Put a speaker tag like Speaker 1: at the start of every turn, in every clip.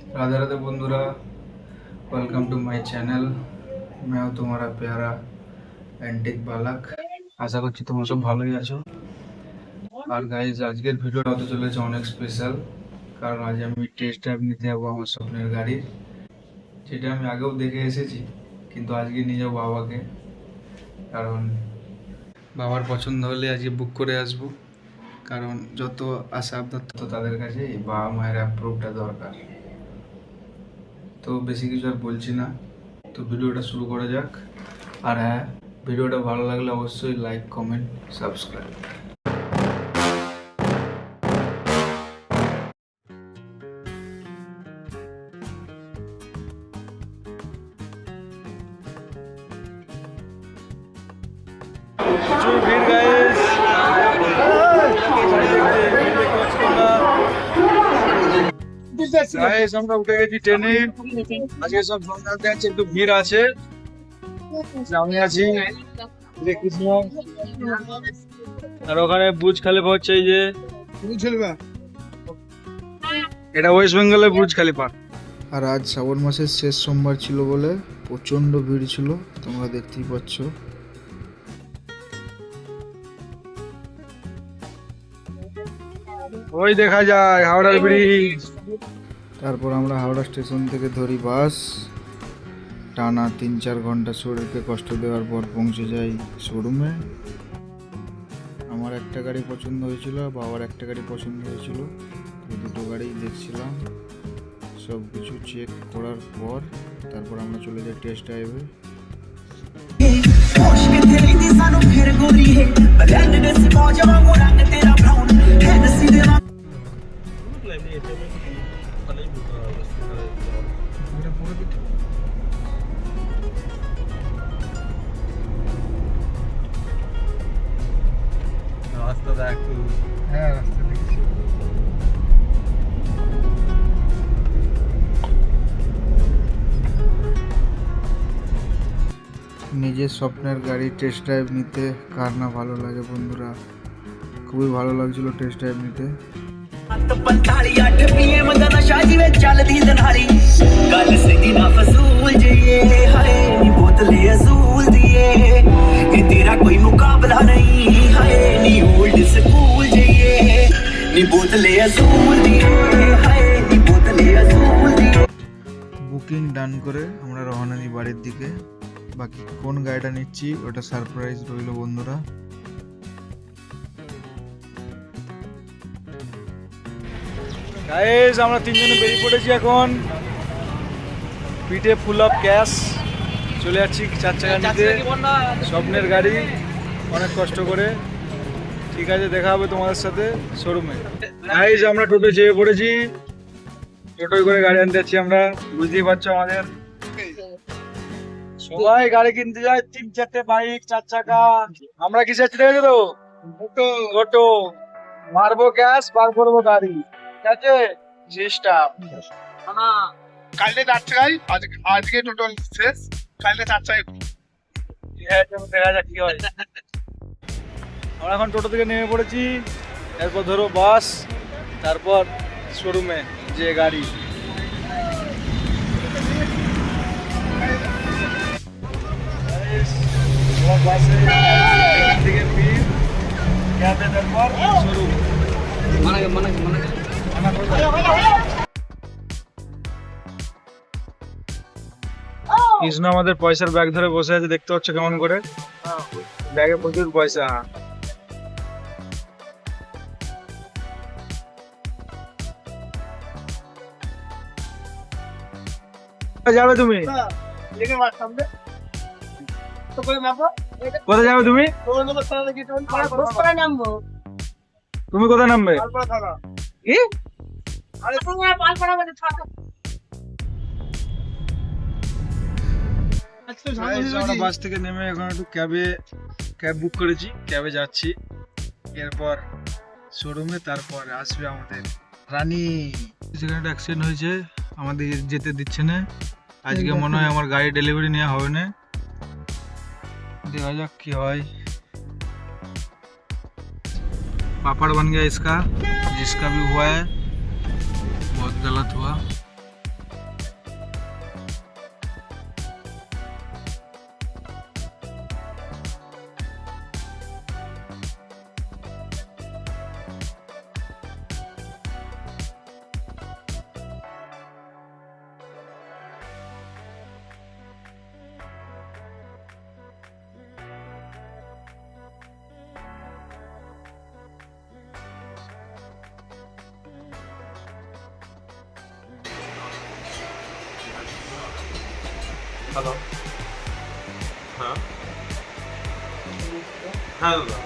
Speaker 1: राधे राधे बंधुरा, welcome to my channel. मैं हूँ तुम्हारा प्यारा एंटिक बालक। आशा করছি তোমরা সব ভালোই আছো। আর গাইজ আজকের ভিডিওটা হতে চলেছে অনেক স্পেশাল, কারণ আজ আমি টেস্ট ড্রাইভ নিতে যাবো আমার স্বপ্নের গাড়ির, যেটা আমি আগেও দেখে এসেছি, কিন্তু আজকে নিয়ে যাবো বাবাকে। কারণ বাবার পছন্দ হলে আজকে বুক করে আসবো, কারণ যত আশা আবদার তো তাদের কাছে বাবা মায়ের অ্যাপ্রুভটা দরকার। তো বেশি কিছু আর বলছি না, তো ভিডিওটা শুরু করা যাক। আর হ্যাঁ, ভিডিওটা ভালো লাগলে অবশ্যই লাইক, কমেন্ট, সাবস্ক্রাইব। প্রচুর ভিড় গাইস, গাইস আমরা উঠে গেছি ট্রেনে। আজকে সব সন্ধ্যাতে আছে, একটু ভিড় আছে। আমি আছি কৃষ্ণ, আর ওখানে বুর্জ খলিফা হচ্ছে। এই যে এটা ওয়েস্ট বেঙ্গলের বুর্জ খলিফা। আর আজ শ্রাবণ মাসের শেষ সোমবার ছিল বলে প্রচন্ড ভিড় ছিল, তোমরা দেখতেই পাচ্ছ। ওই দেখা যায় হাওড়ার ব্রিজ। তারপর আমরা হাওড়া স্টেশন থেকে ধরি বাস। টানা 3-4 ঘন্টা শরীরকে কষ্ট দেওয়ার পর পৌঁছে যাই শোরুমে। আমার একটা গাড়ি পছন্দ হয়েছিল, বাবার একটা গাড়ি পছন্দ হয়েছিল, দুটো গাড়ি দেখছিলাম। সব কিছু চেক করার পর তারপর আমরা চলে যাই টেস্ট ড্রাইভে। রাস্তা দেখো, হ্যাঁ রাস্তা দেখছি। নিজের স্বপ্নের গাড়ি টেস্ট ড্রাইভ নিতে কার না ভালো লাগে বন্ধুরা। খুবই ভালো লাগছিল টেস্ট ড্রাইভ নিতে। বুকিং ডান করে আমরা রওনা দিই বাড়ির দিকে। বাকি কোন গাড়িটা নিচ্ছি ওটা সারপ্রাইজ রইল বন্ধুরা। গাইস আমরা তিনজনে বেরিয়ে পড়েছি এখন। পিঠে ফুল অফ ক্যাশ, চলে যাচ্ছি 4 চাকা নিতে, স্বপ্নের গাড়ি, অনেক কষ্ট করে। ঠিক আছে, দেখা হবে তোমাদের সাথে শোরুমে। গাইস আমরা টোটো চেপে পড়েছি, টোটোয় করে গাড়ি আনতে যাচ্ছি আমরা। বুঝতেই পারছো আমাদের সবাই গাড়ি কিনতে যায়, 3-4টে বাইক, 4 চাকা। আমরা কি চাচ্ছি দেখেছো তো, টোটো মারবো ক্যাশ, পার করবো গাড়ি। ঠিক আছে সিস্টেম।
Speaker 2: কালকে 4 চাকায়, আজকে টোটাল শেষ, কালকে 4 চাকায়।
Speaker 1: দেখা যাক কি হয়। আমরা এখন টোটো থেকে নেমে পড়েছি, এরপর ধরো বাস, তারপর শোরুমে যে গাড়ি। বাসে এখান থেকে ভিড়, ক্যাবে, তারপর শোরুম। কৃষ্ণ আমাদের পয়সার ব্যাগ ধরে বসে আছে, দেখতে পাচ্ছ কেমন করে, ব্যাগে প্রচুর পয়সা। যাবে তুমি কোথায় যাবে তুমি? তুমি কোথায় নামবে? কি আমরা বাস থেকে নেমে এখন একটু ক্যাব বুক করেছি, ক্যাবে যাচ্ছি। এরপর শোরুমে, তারপর আসবে আমাদের রানী। সেখানে একটা অ্যাক্সিডেন্ট হয়েছে, আমাদের যেতে দিচ্ছে না। আজকে মনে হয় আমার গাড়ি ডেলিভারি নেওয়া হবে না, দেখা যাক কি হয়। पापड़ बन गया इसका, जिसका भी हुआ है बहुत गलत हुआ।
Speaker 3: হ্যালো, হ্যাঁ হ্যাঁ দাদা,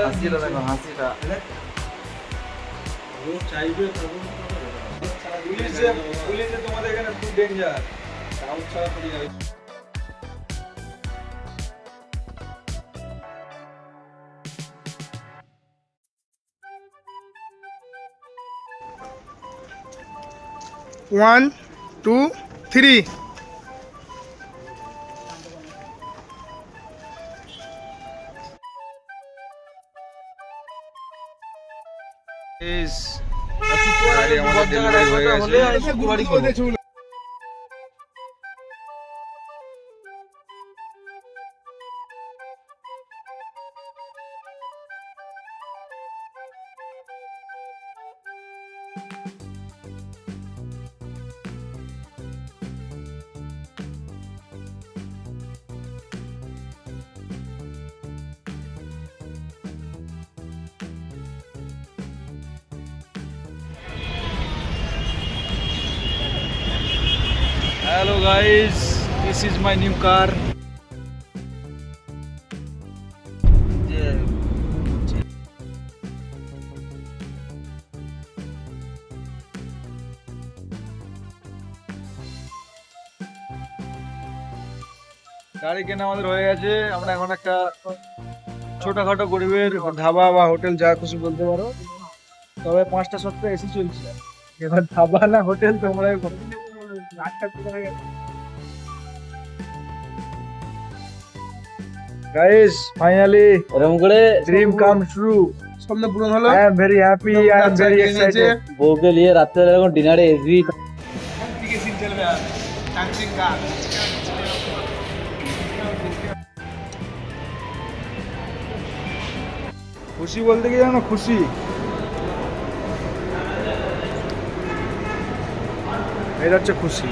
Speaker 1: হাসিটা দেখো, হাসিটা।
Speaker 4: পুলিশে তোমাদের এখানে খুব ডেঞ্জার, আউট ছাড়া পড়ে যাবে।
Speaker 2: One two three.
Speaker 1: গাড়ি আমাদের ডেলিভারি হয়ে গেছে। Hello guys, this is my new car. গাড়ি কেনা আমাদের হয়ে গেছে। আমরা এখন একটা ছোটখাটো গরিবের ধাবা বা হোটেল যা খুশি বলতে পারো, তবে 5টা সপ্তাহ এসি চলছে। এবার ধাবা না হোটেল তোমরা গাইস, ফাইনালি
Speaker 4: এরকম করে
Speaker 1: ড্রিম কাম ট্রু।
Speaker 2: স্বপ্ন পূরণ হলো।
Speaker 1: I am very happy, I am very excited.
Speaker 4: বউকে নিয়ে রাত্রে এরকম ডিনারে এসবি।
Speaker 1: খুশি বলতে কি জানো, খুশি এটা হচ্ছে খুশি।